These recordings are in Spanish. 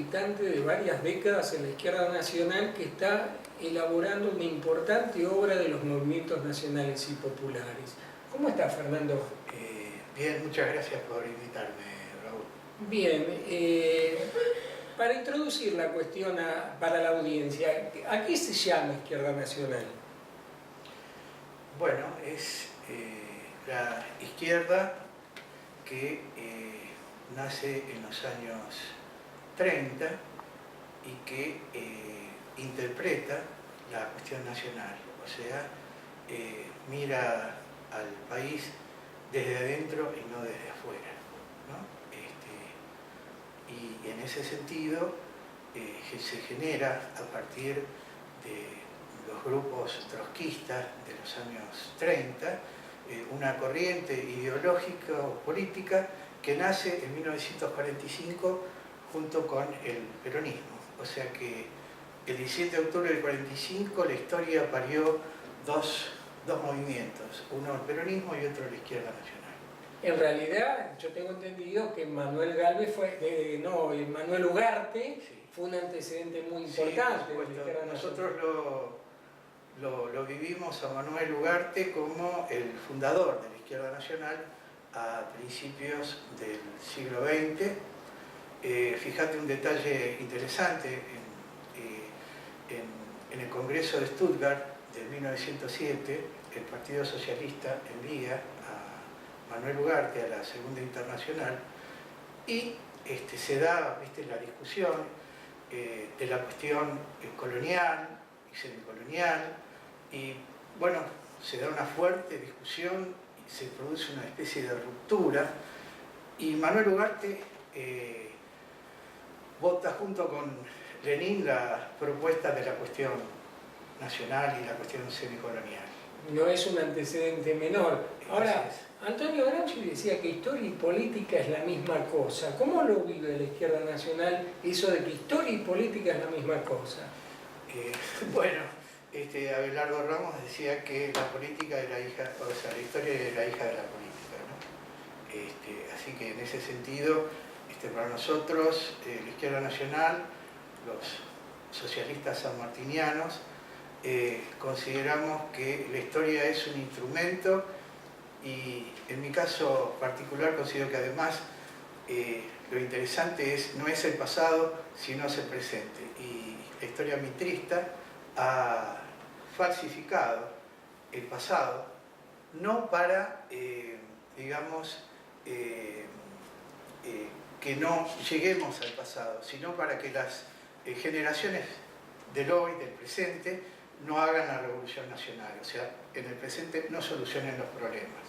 militante de varias décadas en la izquierda nacional que está elaborando una importante obra de los movimientos nacionales y populares. ¿Cómo está, Fernando? Bien, muchas gracias por invitarme, Raúl. Bien, para introducir la cuestión para la audiencia, ¿a qué se llama izquierda nacional? Bueno, es la izquierda que nace en los años 30 y que interpreta la cuestión nacional, o sea, mira al país desde adentro y no desde afuera, ¿no? Y en ese sentido se genera a partir de los grupos trotskistas de los años 30 una corriente ideológica o política que nace en 1945 junto con el peronismo. O sea que el 17 de octubre del 45 la historia parió dos movimientos, uno el peronismo y otro la izquierda nacional. En realidad, yo tengo entendido que Manuel Gálvez Manuel Ugarte sí, fue un antecedente muy importante. Sí, nosotros lo vivimos a Manuel Ugarte como el fundador de la izquierda nacional a principios del siglo XX. Fíjate un detalle interesante, en el Congreso de Stuttgart de 1907, el Partido Socialista envía a Manuel Ugarte a la Segunda Internacional y se da la discusión de la cuestión colonial y semicolonial, y bueno, se da una fuerte discusión y se produce una especie de ruptura, y Manuel Ugarte vota junto con Lenin la propuesta de la cuestión nacional y la cuestión semicolonial. No es un antecedente menor. Ahora, Antonio Gramsci decía que historia y política es la misma cosa. ¿Cómo lo vive la izquierda nacional eso de que historia y política es la misma cosa? Bueno, Abelardo Ramos decía que la política es la hija, o sea, la historia es la hija de la política, ¿no? Así que en ese sentido, para nosotros, la izquierda nacional, los socialistas sanmartinianos, consideramos que la historia es un instrumento, y en mi caso particular considero que además lo interesante no es el pasado, sino es el presente, y la historia mitrista ha falsificado el pasado, no para, que no lleguemos al pasado, sino para que las generaciones del hoy, del presente, no hagan la revolución nacional, o sea, en el presente no solucionen los problemas.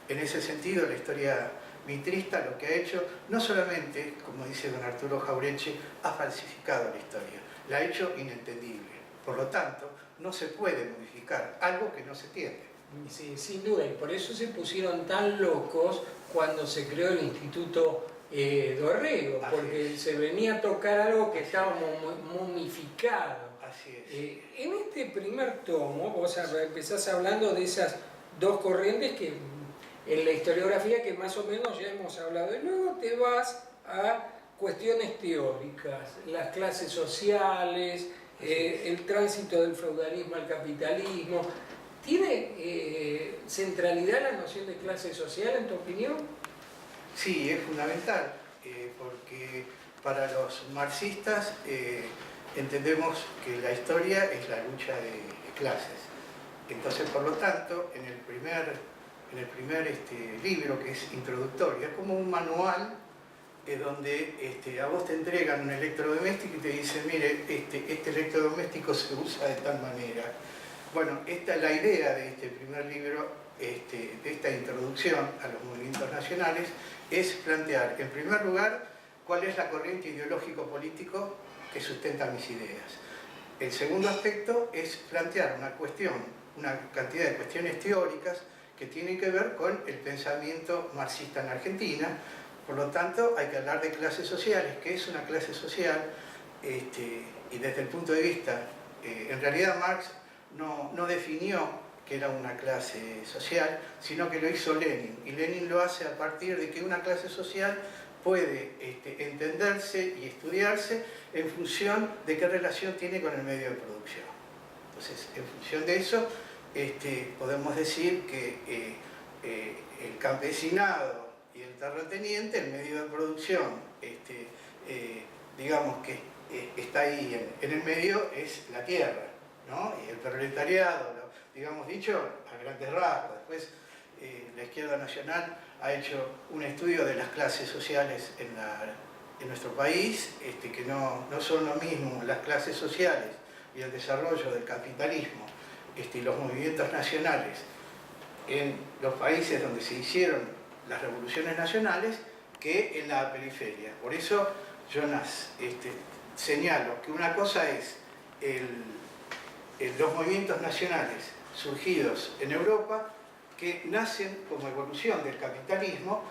En ese sentido, la historia mitrista lo que ha hecho, no solamente, como dice don Arturo Jauretche, ha falsificado la historia, la ha hecho inentendible. Por lo tanto, no se puede modificar algo que no se entiende. Sí, sin duda, y por eso se pusieron tan locos cuando se creó el Instituto Dorrego, porque se venía a tocar algo que estaba momificado. Así es. En este primer tomo, vos empezás hablando de esas dos corrientes que en la historiografía que más o menos ya hemos hablado, y luego te vas a cuestiones teóricas, las clases sociales, el tránsito del feudalismo al capitalismo. ¿Tiene centralidad la noción de clase social, en tu opinión? Sí, es fundamental, porque para los marxistas entendemos que la historia es la lucha de clases. Entonces, por lo tanto, en el primer libro, que es introductorio, es como un manual donde a vos te entregan un electrodoméstico y te dicen, mire, este electrodoméstico se usa de tal manera. Bueno, esta es la idea de este primer libro, de esta introducción a los movimientos nacionales, es plantear, en primer lugar, cuál es la corriente ideológico-político que sustenta mis ideas. El segundo aspecto es plantear una cantidad de cuestiones teóricas que tienen que ver con el pensamiento marxista en Argentina. Por lo tanto, hay que hablar de clases sociales, que es una clase social, y desde el punto de vista, en realidad Marx no definió que era una clase social, sino que lo hizo Lenin, y Lenin lo hace a partir de que una clase social puede entenderse y estudiarse en función de qué relación tiene con el medio de producción. Entonces, en función de eso, podemos decir que el campesinado y el terrateniente, el medio de producción, digamos que está ahí en el medio, es la tierra, ¿no? Y el proletariado, digamos dicho, a grandes rasgos. Después, la izquierda nacional ha hecho un estudio de las clases sociales en nuestro país, que no son lo mismo las clases sociales y el desarrollo del capitalismo y los movimientos nacionales en los países donde se hicieron las revoluciones nacionales que en la periferia. Por eso yo señalo que una cosa es los movimientos nacionales surgidos en Europa, que nacen como evolución del capitalismo,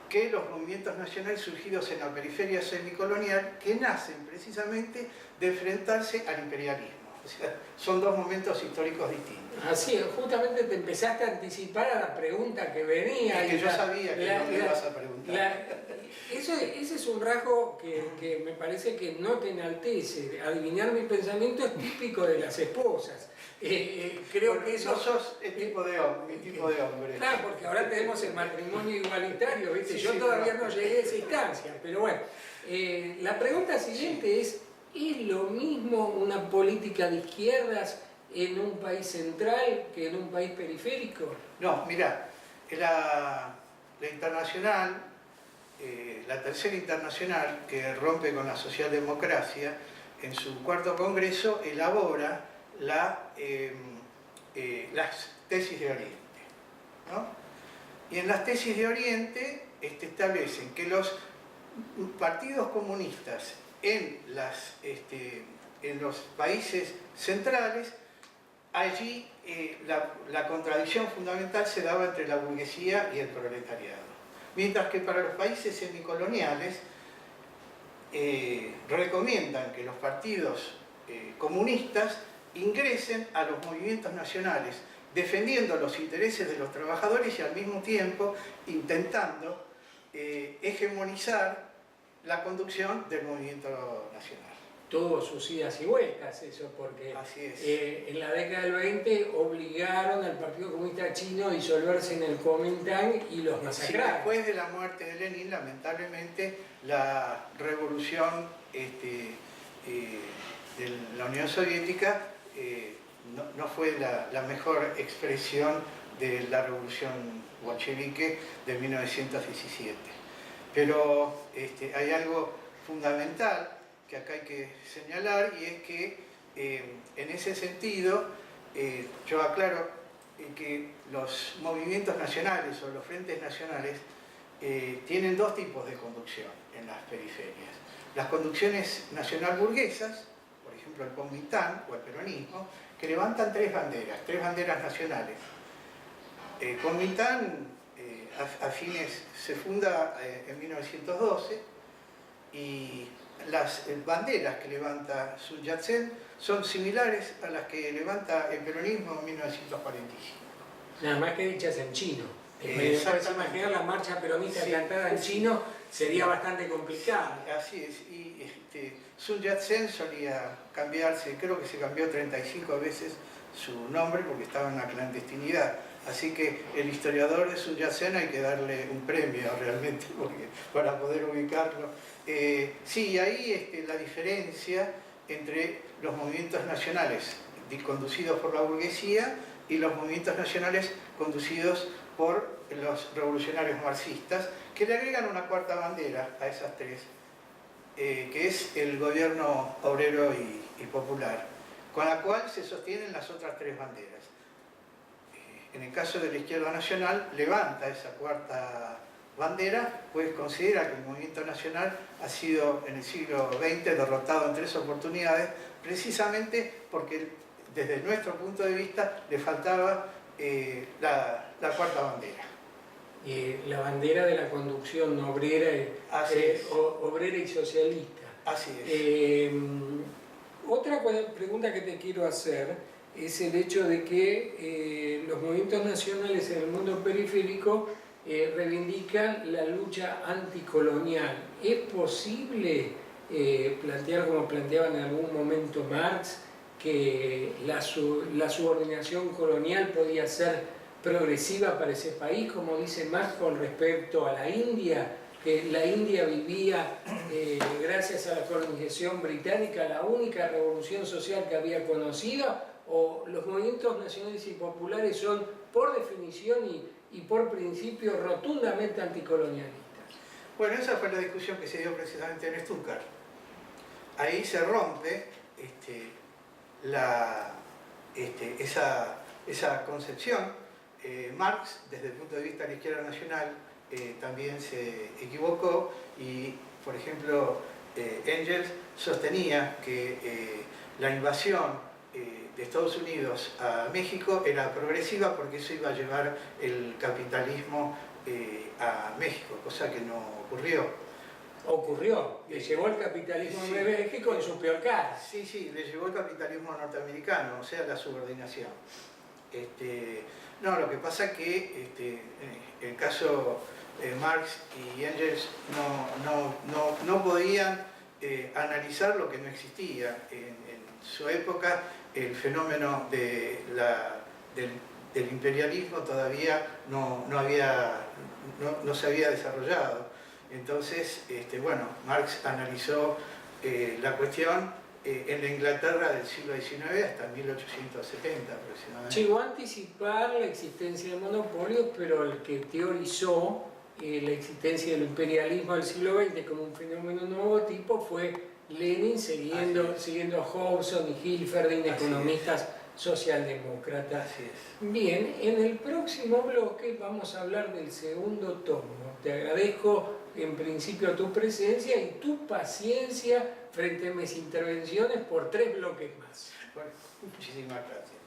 que los movimientos nacionales surgidos en la periferia semicolonial, que nacen precisamente de enfrentarse al imperialismo. O sea, son dos momentos históricos distintos. Así es, justamente te empezaste a anticipar a la pregunta que venía. Es que yo sabía que no me ibas a preguntar. Ese es un rasgo que me parece que no te enaltece. Adivinar mi pensamiento es típico de las esposas. Creo que eso... No sos mi tipo de hombre. Claro, porque ahora tenemos el matrimonio igualitario, ¿viste? Sí, Yo sí, todavía claro. no llegué a esa instancia, pero bueno. La pregunta siguiente es lo mismo una política de izquierdas en un país central que en un país periférico? No, mirá, la internacional, la tercera internacional, que rompe con la socialdemocracia, en su cuarto congreso elabora las tesis de Oriente, ¿no? Y en las tesis de Oriente establecen que los partidos comunistas en los países centrales, allí la contradicción fundamental se daba entre la burguesía y el proletariado. Mientras que para los países semicoloniales recomiendan que los partidos comunistas ingresen a los movimientos nacionales, defendiendo los intereses de los trabajadores y al mismo tiempo intentando hegemonizar la conducción del movimiento nacional. Tuvo sus idas y vueltas eso, porque Así es. En la década del 20 obligaron al Partido Comunista Chino a disolverse en el Kuomintang y los Sí, masacraron. después de la muerte de Lenin, lamentablemente, la revolución de la Unión Soviética no fue la mejor expresión de la revolución bolchevique de 1917. Pero hay algo fundamental que acá hay que señalar, y es que en ese sentido yo aclaro que los movimientos nacionales o los frentes nacionales tienen dos tipos de conducción en las periferias. Las conducciones nacional burguesas, por ejemplo el Kuomintang o el peronismo, que levantan tres banderas nacionales. Kuomintang se funda en 1912, y las banderas que levanta Sun Yat-sen son similares a las que levanta el peronismo en 1945. Nada más que dichas en chino. Me puedes imaginar la marcha peronista cantada en chino, sería bastante complicada. Así es, y Sun Yat-sen solía cambiarse, creo que se cambió 35 veces su nombre porque estaba en la clandestinidad. Así que el historiador de Sun Yat-sen hay que darle un premio realmente para poder ubicarlo. Sí, ahí la diferencia entre los movimientos nacionales conducidos por la burguesía y los movimientos nacionales conducidos por los revolucionarios marxistas, que le agregan una cuarta bandera a esas tres, que es el gobierno obrero y popular, con la cual se sostienen las otras tres banderas. En el caso de la izquierda nacional, levanta esa cuarta bandera, pues considera que el movimiento nacional ha sido en el siglo XX derrotado en tres oportunidades, precisamente porque desde nuestro punto de vista le faltaba la cuarta bandera. La bandera de la conducción obrera, obrera y socialista. Así es. Otra pregunta que te quiero hacer es el hecho de que los movimientos nacionales en el mundo periférico reivindican la lucha anticolonial. ¿Es posible plantear, como planteaba en algún momento Marx, que la subordinación colonial podía ser progresiva para ese país, como dice Marx con respecto a la India, que la India vivía, gracias a la colonización británica, la única revolución social que había conocido, o los movimientos nacionales y populares son, por definición y por principio, rotundamente anticolonialistas? Bueno, esa fue la discusión que se dio precisamente en Stuttgart. Ahí se rompe esa concepción. Marx, desde el punto de vista de la izquierda nacional, también se equivocó y, por ejemplo, Engels sostenía que la invasión de Estados Unidos a México era progresiva porque eso iba a llevar el capitalismo a México, cosa que no ocurrió. Ocurrió, le llevó el capitalismo a México en su peor cara. Sí, sí, le llevó el capitalismo norteamericano, o sea, la subordinación. No, lo que pasa es que en el caso Marx y Engels no podían analizar lo que no existía. En su época el fenómeno del imperialismo todavía no se había desarrollado. Entonces, bueno, Marx analizó la cuestión en la Inglaterra del siglo XIX hasta 1870 aproximadamente. Llegó a anticipar la existencia de monopolios, pero el que teorizó la existencia del imperialismo del siglo XX como un fenómeno nuevo tipo fue Lenin, siguiendo a Hobson y Hilferding, economistas socialdemócratas. Así es. Bien, en el próximo bloque vamos a hablar del segundo tomo. Te agradezco en principio tu presencia y tu paciencia frente a mis intervenciones por 3 bloques más. Bueno, muchísimas gracias.